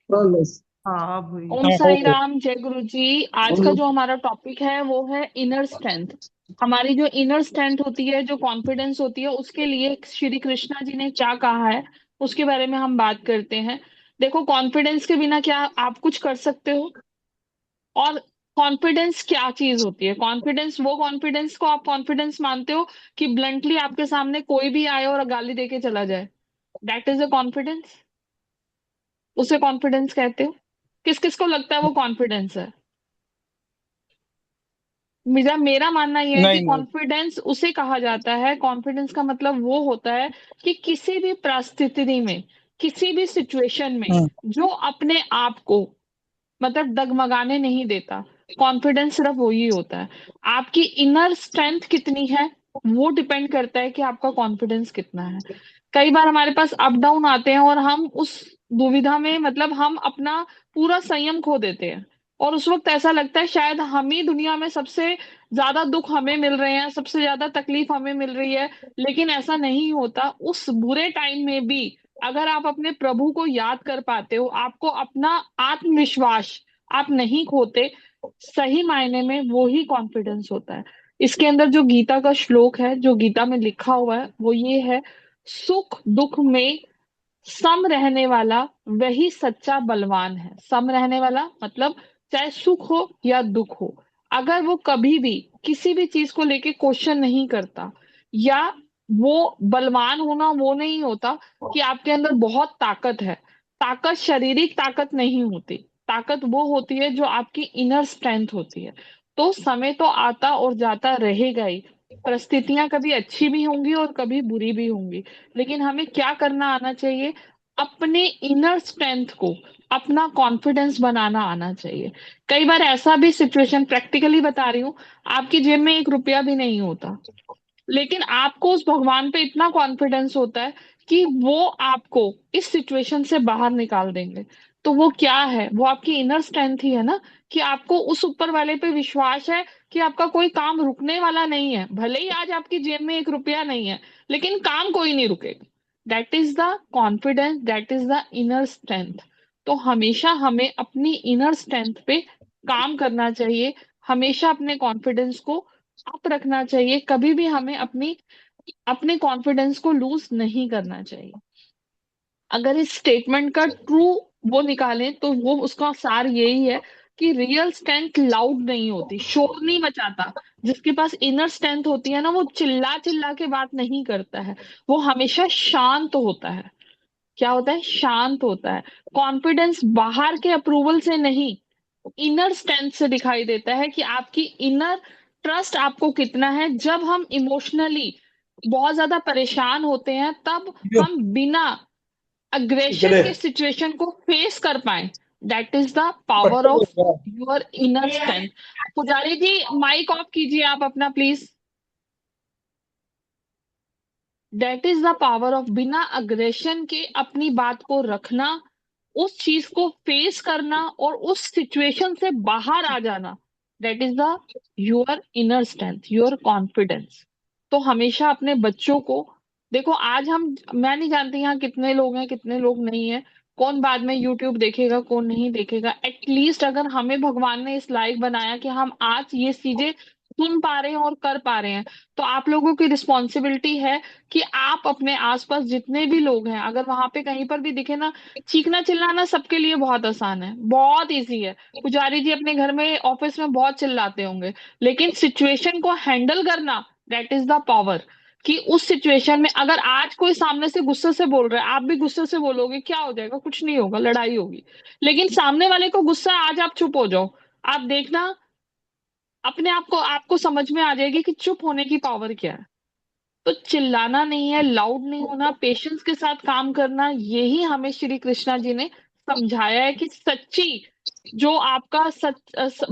Promise. हाँ भाई। ओम हो साई राम, जय गुरु जी। आज का जो हमारा टॉपिक है वो है इनर स्ट्रेंथ। हमारी जो इनर स्ट्रेंथ होती है, जो कॉन्फिडेंस होती है, उसके लिए श्री कृष्णा जी ने क्या कहा है उसके बारे में हम बात करते हैं। देखो, कॉन्फिडेंस के बिना क्या आप कुछ कर सकते हो? और कॉन्फिडेंस क्या चीज होती है? कॉन्फिडेंस, वो कॉन्फिडेंस को आप कॉन्फिडेंस मानते हो कि ब्लंटली आपके सामने कोई भी आए और गाली देके चला जाए, दैट इज अ कॉन्फिडेंस? उसे कॉन्फिडेंस कहते हो? किस किस को लगता है वो कॉन्फिडेंस है? मेरा मेरा मानना यह है कि नहीं नहीं। कॉन्फिडेंस उसे कहा जाता है, कॉन्फिडेंस का मतलब वो होता है कि किसी भी परिस्थिति में, किसी भी सिचुएशन में हम्म। जो अपने आप को मतलब डगमगाने नहीं देता। कॉन्फिडेंस सिर्फ वही होता है। आपकी इनर स्ट्रेंथ कितनी है, वो डिपेंड करता है कि आपका कॉन्फिडेंस कितना है। कई बार हमारे पास अप डाउन आते हैं और हम उस दुविधा में, मतलब हम अपना पूरा संयम खो देते हैं। और उस वक्त ऐसा लगता है शायद हम ही दुनिया में सबसे ज्यादा दुख हमें मिल रहे हैं, सबसे ज्यादा तकलीफ हमें मिल रही है। लेकिन ऐसा नहीं होता। उस बुरे टाइम में भी अगर आप अपने प्रभु को याद कर पाते हो, आपको अपना आत्मविश्वास आप नहीं खोते, सही मायने में वो ही कॉन्फिडेंस होता है। इसके अंदर जो गीता का श्लोक है, जो गीता में लिखा हुआ है, वो ये है: सुख दुख में सम रहने वाला वही सच्चा बलवान है। सम रहने वाला मतलब चाहे सुख हो या दुख हो, अगर वो कभी भी किसी भी चीज को लेके क्वेश्चन नहीं करता, या वो बलवान होना वो नहीं होता कि आपके अंदर बहुत ताकत है। ताकत शारीरिक ताकत नहीं होती। ताकत वो होती है जो आपकी इनर स्ट्रेंथ होती है। तो समय तो आता और जाता रहेगा ही। परिस्थितियां कभी अच्छी भी होंगी और कभी बुरी भी होंगी। लेकिन हमें क्या करना आना चाहिए? अपने इनर स्ट्रेंथ को, अपना कॉन्फिडेंस बनाना आना चाहिए। कई बार ऐसा भी सिचुएशन, प्रैक्टिकली बता रही हूँ, आपकी जेब में एक रुपया भी नहीं होता, लेकिन आपको उस भगवान पे इतना कॉन्फिडेंस होता है कि वो आपको इस सिचुएशन से बाहर निकाल देंगे। तो वो क्या है? वो आपकी इनर स्ट्रेंथ ही है ना, कि आपको उस ऊपर वाले पे विश्वास है कि आपका कोई काम रुकने वाला नहीं है। भले ही आज आपकी जेब में एक रुपया नहीं है, लेकिन काम कोई नहीं रुकेगा। That is the confidence, that is the inner strength. तो हमेशा हमें अपनी इनर स्ट्रेंथ पे काम करना चाहिए। हमेशा अपने कॉन्फिडेंस को अप रखना चाहिए। कभी भी हमें अपने कॉन्फिडेंस को लूज नहीं करना चाहिए। अगर इस स्टेटमेंट का ट्रू वो निकालें तो वो उसका सार यही है कि रियल स्ट्रेंथ लाउड नहीं होती, शोर नहीं मचाता। जिसके पास इनर स्ट्रेंथ होती है ना, वो चिल्ला चिल्ला के बात नहीं करता है। वो हमेशा शांत होता है। क्या होता है? शांत होता है। कॉन्फिडेंस बाहर के अप्रूवल से नहीं, इनर स्ट्रेंथ से दिखाई देता है कि आपकी इनर ट्रस्ट आपको कितना है। जब हम इमोशनली बहुत ज्यादा परेशान होते हैं, तब यो, हम बिना अग्रेशन इकडे के सिचुएशन को फेस कर पाए, दैट इज द पावर पटकन ऑफ होता. Your inner strength. पुजारी जी, माइक ऑफ कीजिए आप अपना please. That is the power of बिना अग्रेशन के अपनी बात को रखना, उस चीज को फेस करना और उस सिचुएशन से बाहर आ जाना। That is the your inner strength, your confidence. तो हमेशा अपने बच्चों को देखो। आज मैं नहीं जानती यहाँ कितने लोग हैं कितने लोग नहीं है, कौन बाद में यूट्यूब देखेगा कौन नहीं देखेगा। एटलीस्ट अगर हमें भगवान ने इस लायक बनाया कि हम आज ये चीजें सुन पा रहे हैं और कर पा रहे हैं, तो आप लोगों की रिस्पॉन्सिबिलिटी है कि आप अपने आसपास जितने भी लोग हैं, अगर वहां पे कहीं पर भी दिखे ना, चीखना चिल्लाना सबके लिए बहुत आसान है, बहुत इजी है। पुजारी जी अपने घर में, ऑफिस में बहुत चिल्लाते होंगे, लेकिन सिचुएशन को हैंडल करना, दैट इज द पावर। कि उस सिचुएशन में अगर आज कोई सामने से गुस्से से बोल रहा है, आप भी गुस्से से बोलोगे, क्या हो जाएगा? कुछ नहीं होगा, लड़ाई होगी। लेकिन सामने वाले को गुस्सा, आज आप चुप हो जाओ, आप देखना अपने आप को, आपको समझ में आ जाएगी कि चुप होने की पावर क्या है। तो चिल्लाना नहीं है, लाउड नहीं होना, पेशेंस के साथ काम करना, यही हमें श्री कृष्णा जी ने समझाया है कि सच्ची जो आपका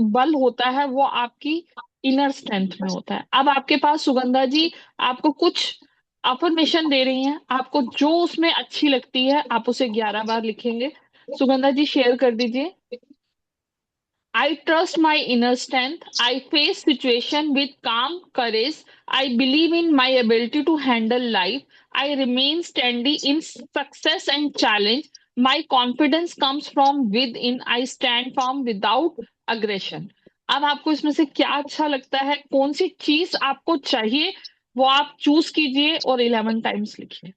बल होता है वो आपकी इनर स्ट्रेंथ में होता है। अब आपके पास सुगंधा जी आपको कुछ अफर्मेशन दे रही हैं, आपको जो उसमें अच्छी लगती है आप उसे 11 बार लिखेंगे। सुगंधा जी शेयर कर दीजिए। I trust my inner strength. I face situation with calm courage. I believe in my ability to handle life. I remain steady in success and challenge. My confidence comes from with in, I stand firm without aggression. अब आपको इसमें से क्या अच्छा लगता है, कौन सी चीज आपको चाहिए, वो आप चूज कीजिए और 11 टाइम्स लिखिए।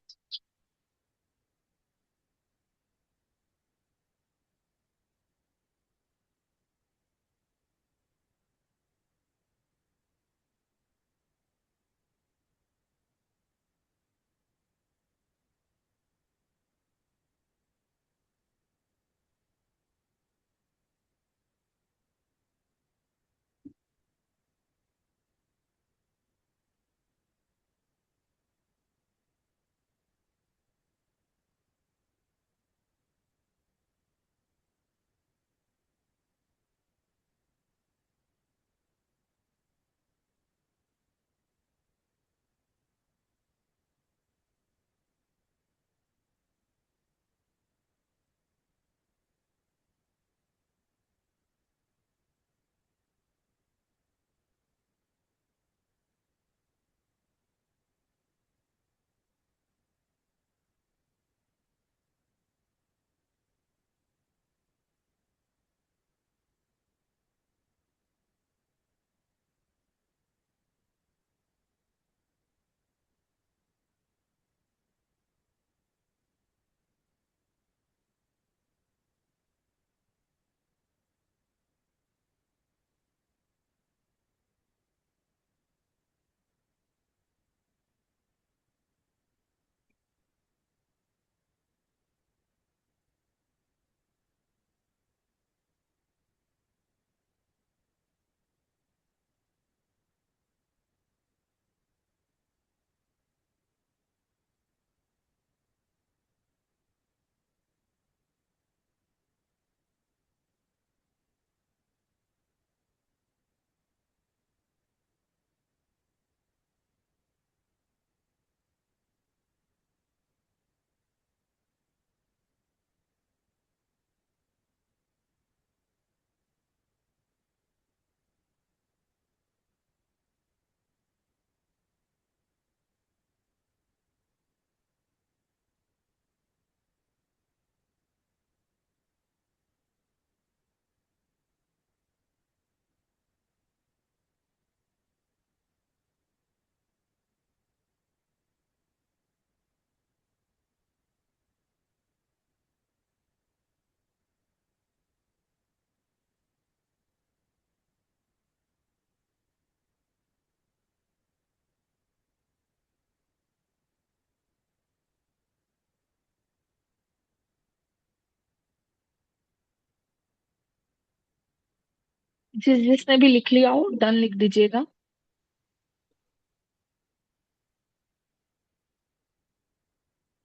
जिसने भी लिख लिया हो डन लिख दीजिएगा।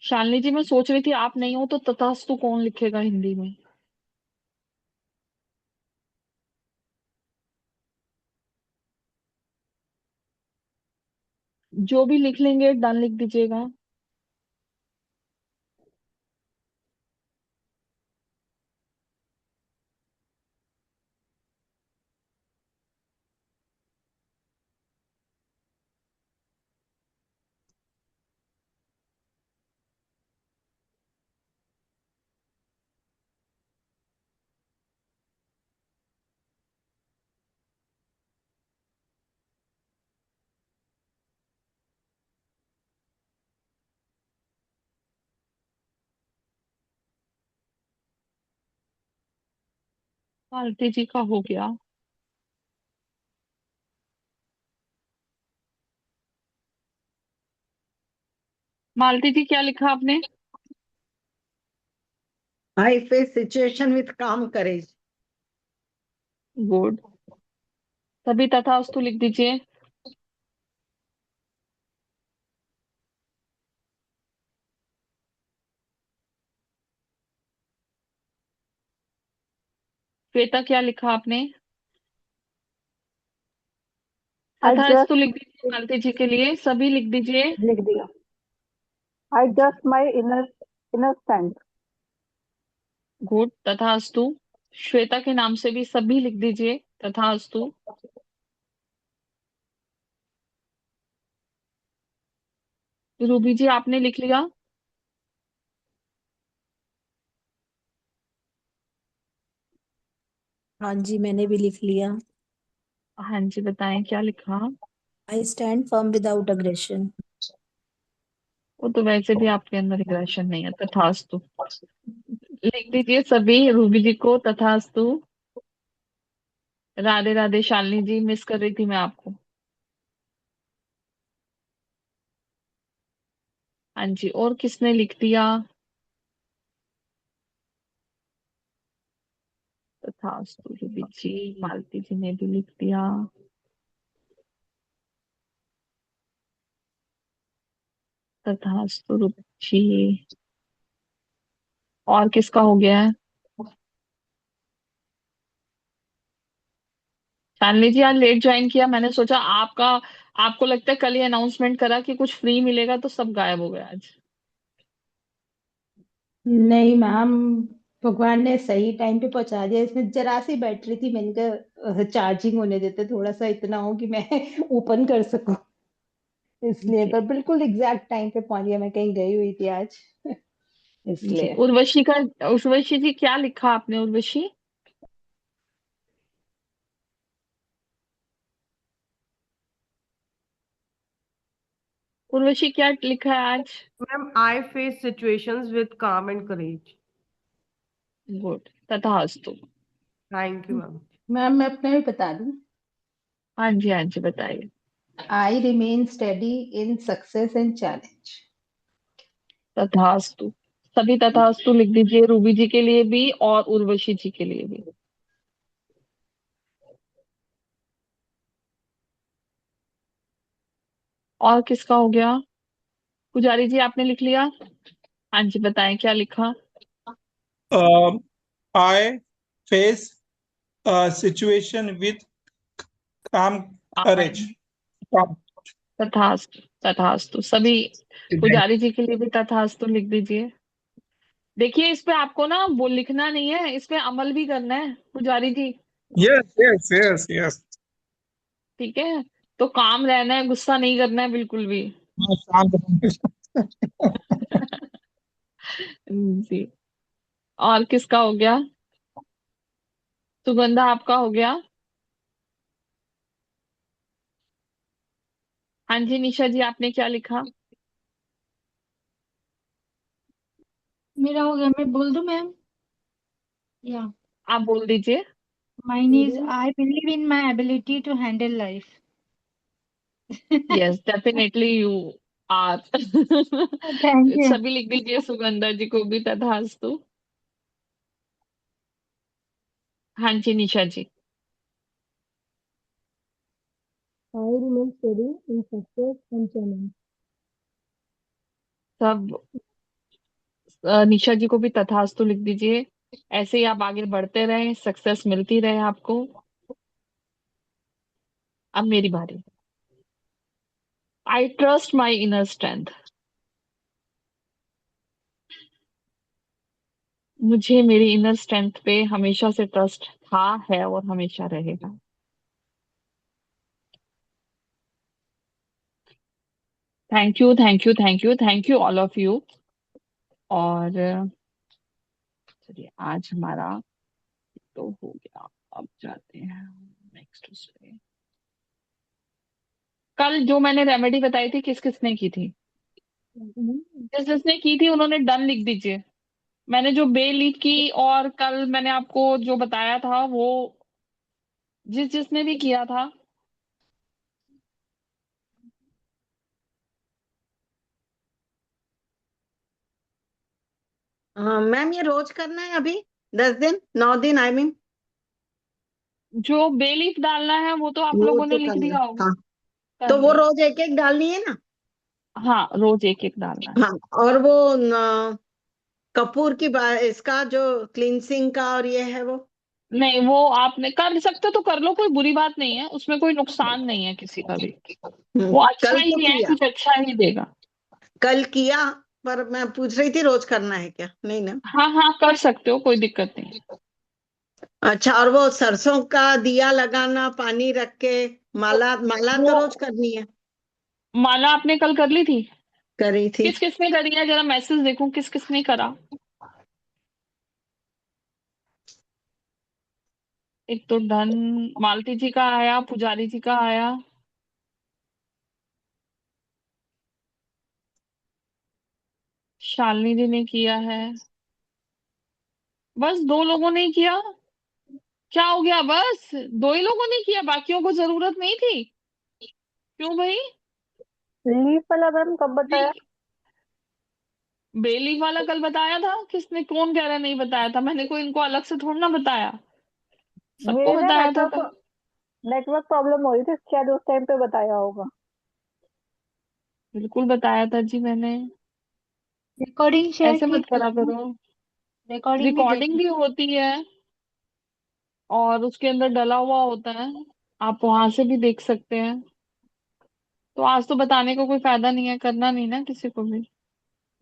शालिनी जी, मैं सोच रही थी आप नहीं हो तो तथास्तु कौन लिखेगा हिंदी में। जो भी लिख लेंगे डन लिख दीजिएगा। मालती जी का हो गया। मालती जी क्या लिखा आपने? I face situation with calm courage. Good. तभी तथास्तु लिख दीजिए। श्वेता क्या लिखा आपने? I just तथास्तु लिख दीजिए मालती जी के लिए, सभी लिख दीजिए। लिख दिया। I just my inner strength. Good, तथास्तु। श्वेता के नाम से भी सभी लिख दीजिए तथास्तु। रूबी जी आपने लिख लिया? हाँ जी, मैंने भी लिख लिया। हाँ जी, बताएं क्या लिखा। I stand firm without aggression. वो तो वैसे भी आपके अंदर एग्रेशन नहीं है, तथास्तु। लिख दीजिए सभी रूबी जी को, तथास्तु। राधे राधे शालिनी जी, मिस कर रही थी मैं आपको। हाँ जी, और किसने लिख दिया। तथास्तु रूबी जी, मालती जी ने भी लिख दिया। तथास्तु रूबी जी। और किसका हो गया है। शालिनी जी आज लेट ज्वाइन किया, मैंने सोचा आपका, आपको लगता है कल ही अनाउंसमेंट करा कि कुछ फ्री मिलेगा तो सब गायब हो गया आज। नहीं मैम, भगवान ने सही टाइम पे पहुंचा दिया। इसमें जरा सी बैटरी थी, मैंने कहा चार्जिंग होने देते, थोड़ा सा इतना हो कि मैं ओपन कर सकूं, इसलिए। जी। पर बिल्कुल एग्जैक्ट टाइम पे पहुंच गया, मैं कहीं गई हुई थी आज जी, इसलिए। उर्वशी का, उर्वशी जी क्या लिखा आपने उर्वशी। उर्वशी क्या लिखा है आज। Ma'am, I face situations with calm and courage. Good, तथास्तु। Thank you, ma'am. मैम मैं अपना भी बता दूं। हाँ जी, हाँ जी, बताइए। आई remain study in success and challenge. तथास्तु। सभी तथास्तु लिख दीजिए, रूबी जी के लिए भी और उर्वशी जी के लिए भी। और किसका हो गया। पुजारी जी आपने लिख लिया। हाँ जी, बताएं क्या लिखा। I face a situation with calm courage. Calm. तथास्तु, तथास्तु सभी। पुजारी जी के लिए भी तथास्तु लिख दीजिए। देखिए, इस पे आपको ना वो लिखना नहीं है, इस पे अमल भी करना है पुजारी जी। Yes, yes, yes, yes. ठीक है, तो काम रहना है, गुस्सा नहीं करना है बिल्कुल भी। हाँ, शांत रहना। जी। और किसका हो गया। सुगंधा आपका हो गया। हाँ जी, निशा जी आपने क्या लिखा। मेरा हो गया, मैं बोल दूं मैम। या आप बोल दीजिए। Mine is I believe in my ability to handle life. Yes, definitely you are. Thank you. सभी लिख दीजिए, सुगंधा जी को भी तथास्तु। हाँ जी, Nisha ji. I remain study in success and challenge. सब निशा जी को भी तथास्तु लिख दीजिए। ऐसे ही आप आगे बढ़ते रहें, सक्सेस मिलती रहे आपको। अब मेरी बारी। I trust my inner strength. मुझे मेरी इनर स्ट्रेंथ पे हमेशा से ट्रस्ट था, है और हमेशा रहेगा। Thank you, thank you, thank you, thank you all of you. और चलिए, आज हमारा तो हो गया। अब जाते हैं नेक्स्ट उस पे। कल जो मैंने रेमेडी बताई थी, किस किसने की थी। जिस जिसने की थी उन्होंने डन लिख दीजिए। मैंने जो बे लीफ की और कल मैंने आपको जो बताया था वो, जिस जिसने भी किया था। मैम ये रोज करना है अभी, 10 दिन 9 दिन आई मीन। जो बे लीफ डालना है वो तो आप वो लोगों ने तो लिख करना है, दिया होगा। हाँ। कर तो वो दिया। रोज एक एक डालनी है ना। हाँ, रोज एक एक डालना है। हाँ, और वो कपूर की इसका जो क्लींसिंग का और ये है वो। नहीं, वो आपने कर सकते हो तो कर लो, कोई बुरी बात नहीं है, उसमें कोई नुकसान नहीं है किसी का भी। वो अच्छा कल ही तो है, किया, कुछ अच्छा ही देगा। कल किया। पर मैं पूछ रही थी रोज करना है क्या, नहीं ना। हाँ हाँ, कर सकते हो, कोई दिक्कत नहीं। अच्छा, और वो सरसों का दिया लगाना पानी रख के, माला माला तो वो रोज करनी है। माला आपने कल कर ली थी। करी थी। किस किसने करी है, जरा मैसेज देखूं किस किसने करा। एक तो डन, मालती जी का आया, पुजारी जी का आया, शालिनी जी ने किया है। बस दो लोगों ने किया। क्या हो गया? बस दो ही लोगों ने किया, बाकियों को जरूरत नहीं थी? क्यों भाई? लीफ वाला मैम कब बताया? नहीं, बेलीफ वाला कल बताया था। किसने? कौन कह रहा है नहीं बताया था? मैंने कोई इनको अलग से थोड़ा ना बताया, सबको मेरे ना बताया था कल। नेटवर्क प्रॉब्लम हो रही थी, शायद उस टाइम पे बताया होगा। बिल्कुल बताया था जी मैंने। रिकॉर्डिंग शेयर ऐसे की मत थी, करा करो। रिकॉर्डिंग भी रिकॉर्डिंग देखी। भी होती है और उसके अंदर डला हुआ होता है, आप वहां से भी देख सकते हैं। तो आज तो बताने का कोई फायदा नहीं है, करना नहीं ना किसी को भी।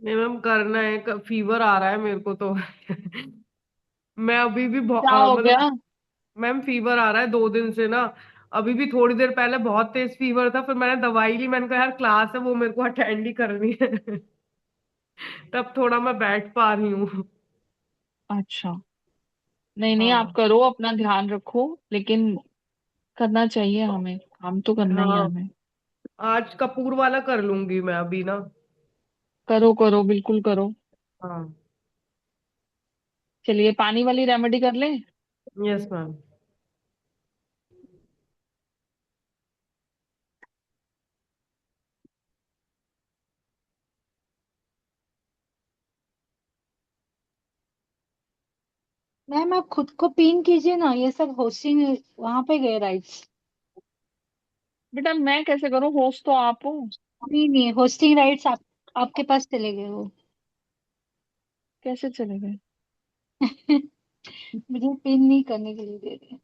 नहीं मैम, करना है, फीवर आ रहा है मेरे को तो। मैं अभी भी क्या हो मतलब, गया? मैम फीवर आ रहा है 2 दिन से ना। अभी भी थोड़ी देर पहले बहुत तेज फीवर था, फिर मैंने दवाई ली, मैंने कहा यार क्लास है वो मेरे को अटेंड ही करनी है। तब थोड़ा मैं बैठ पा रही हूँ। अच्छा, नहीं नहीं, आप हाँ। करो, अपना ध्यान रखो, लेकिन करना चाहिए हमें, काम तो करना ही है हाँ, हमें। आज कपूर वाला कर लूंगी मैं अभी ना। करो करो, बिल्कुल करो। हाँ। चलिए, पानी वाली रेमेडी कर लें। Yes ma'am. मैम आप खुद को पिन कीजिए ना, ये सब होस्टिंग वहां पे गए राइट्स। बेटा मैं कैसे करूं? होस्ट तो आप हो। नहीं नहीं, होस्टिंग राइट्स आपके पास चले गए वो। कैसे चले गए? मुझे पिन नहीं करने के लिए दे रहे।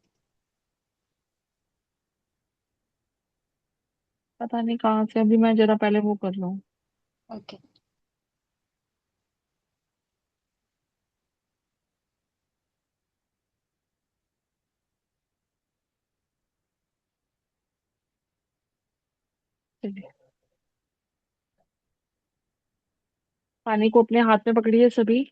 पता नहीं कहाँ से, अभी मैं जरा पहले वो कर लूं। ओके। चलिए, पानी को अपने हाथ में पकड़िए सभी।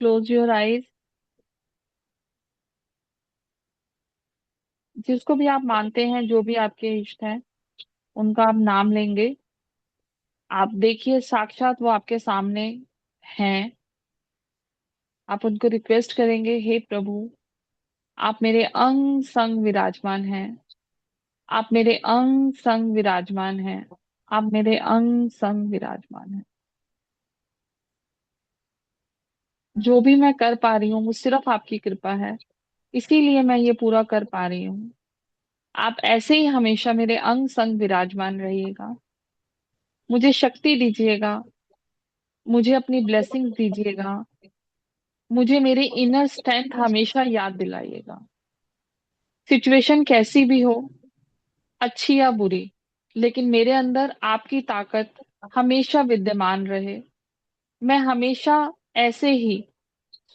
Close your eyes. जिसको भी आप मानते हैं, जो भी आपके इष्ट हैं, उनका आप नाम लेंगे। आप देखिए, साक्षात वो आपके सामने हैं। आप उनको रिक्वेस्ट करेंगे, हे प्रभु, आप मेरे अंग संग विराजमान हैं। आप मेरे अंग संग विराजमान हैं। आप मेरे अंग संग विराजमान हैं। जो भी मैं कर पा रही हूँ वो सिर्फ आपकी कृपा है, इसीलिए मैं ये पूरा कर पा रही हूँ। आप ऐसे ही हमेशा मेरे अंग संग विराजमान रहिएगा। मुझे शक्ति दीजिएगा, मुझे अपनी ब्लेसिंग्स दीजिएगा, मुझे मेरे इनर स्ट्रेंथ हमेशा याद दिलाइएगा। सिचुएशन कैसी भी हो, अच्छी या बुरी, लेकिन मेरे अंदर आपकी ताकत हमेशा विद्यमान रहे। मैं हमेशा ऐसे ही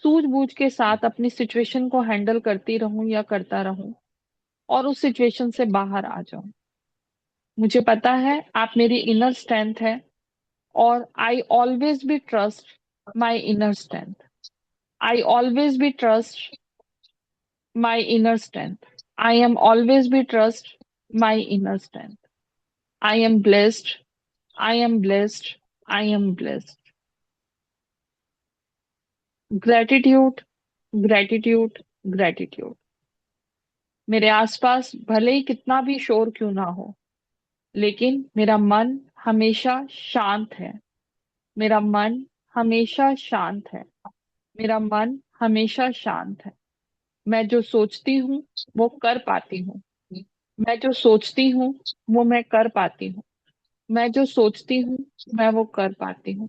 सूझबूझ के साथ अपनी सिचुएशन को हैंडल करती रहूं या करता रहूं और उस सिचुएशन से बाहर आ जाऊं। मुझे पता है आप मेरी इनर स्ट्रेंथ है, और I always be trust my inner strength. I always be trust my inner strength. I am always be trust my inner strength. I am blessed. I am blessed. I am blessed. Gratitude, gratitude, gratitude. मेरे आसपास भले ही कितना भी शोर क्यों ना हो, लेकिन मेरा मन हमेशा शांत है। मेरा मन हमेशा शांत है। मेरा मन हमेशा शांत है। मैं जो सोचती हूँ वो कर पाती हूँ। मैं जो सोचती हूँ वो मैं कर पाती हूँ। मैं जो सोचती हूँ मैं वो कर पाती हूँ।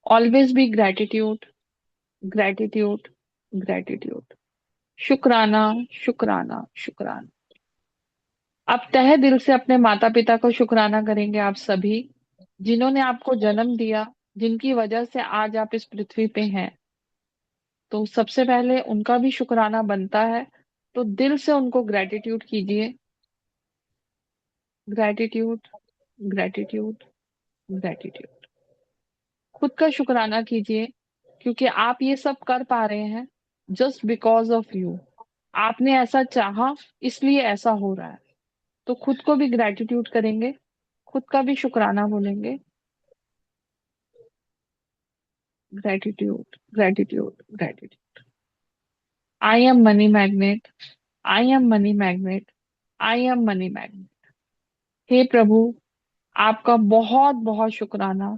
Always be gratitude, gratitude, gratitude. शुक्राना, शुक्राना, शुक्राना। अब तहे दिल से अपने माता पिता को शुक्राना करेंगे आप सभी, जिन्होंने आपको जन्म दिया, जिनकी वजह से आज आप इस पृथ्वी पे हैं। तो सबसे पहले उनका भी शुक्राना बनता है, तो दिल से उनको ग्रेटिट्यूड कीजिए। Gratitude, gratitude, gratitude. खुद का शुक्राना कीजिए क्योंकि आप ये सब कर पा रहे हैं जस्ट बिकॉज ऑफ यू। आपने ऐसा चाहा इसलिए ऐसा हो रहा है। तो खुद को भी ग्रेटिट्यूड करेंगे, खुद का भी शुक्राना बोलेंगे। Gratitude, gratitude, gratitude. I am money magnet, I am money magnet, I am money magnet. हे प्रभु, आपका बहुत बहुत शुक्राना,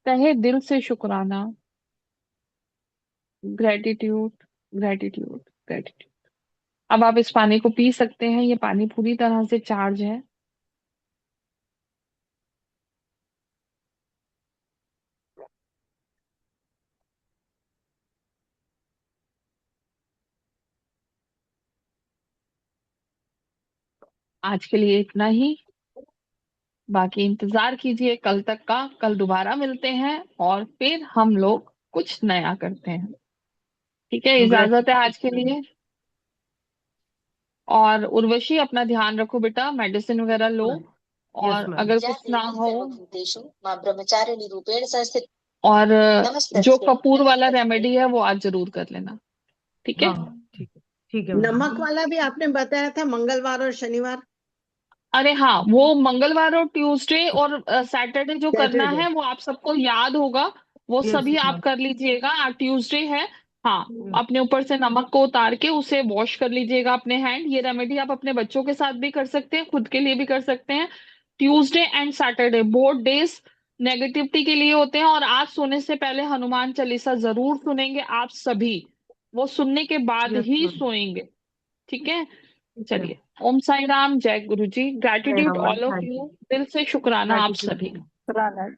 तहे दिल से शुक्राना। Gratitude, gratitude, gratitude. अब आप इस पानी को पी सकते हैं, ये पानी पूरी तरह से चार्ज है। आज के लिए इतना ही, बाकी इंतजार कीजिए कल तक का। कल दोबारा मिलते हैं और फिर हम लोग कुछ नया करते हैं। ठीक है, इजाजत है आज के लिए। और उर्वशी अपना ध्यान रखो बेटा, मेडिसिन वगैरह लो। और मैम। अगर कुछ ना हो और जो कपूर वाला रेमेडी है वो आज जरूर कर लेना। ठीक है। हाँ ठीक है मैम। नमक वाला भी आपने बताया था मंगलवार और शनिवार। अरे हाँ, वो मंगलवार और ट्यूसडे और सैटरडे जो करना Saturday। है वो आप सबको याद होगा, वो Yes, सभी आप ma'am. कर लीजिएगा। आज ट्यूसडे है। हाँ, अपने ऊपर से नमक को उतार के उसे वॉश कर लीजिएगा अपने हैंड। ये रेमेडी आप अपने बच्चों के साथ भी कर सकते हैं, खुद के लिए भी कर सकते हैं। Tuesday and Saturday both days negativity के लिए होते हैं। और आज सोने से पहले हनुमान चालीसा जरूर सुनेंगे आप सभी, वो सुनने के बाद Yes, ही ma'am. सोएंगे। ठीक है, चलिए। ओम साई राम, जय गुरु जी। Gratitude Ma'am, all of thank you, you. दिल से शुक्राना आप Gratitude. सभी। Pranay.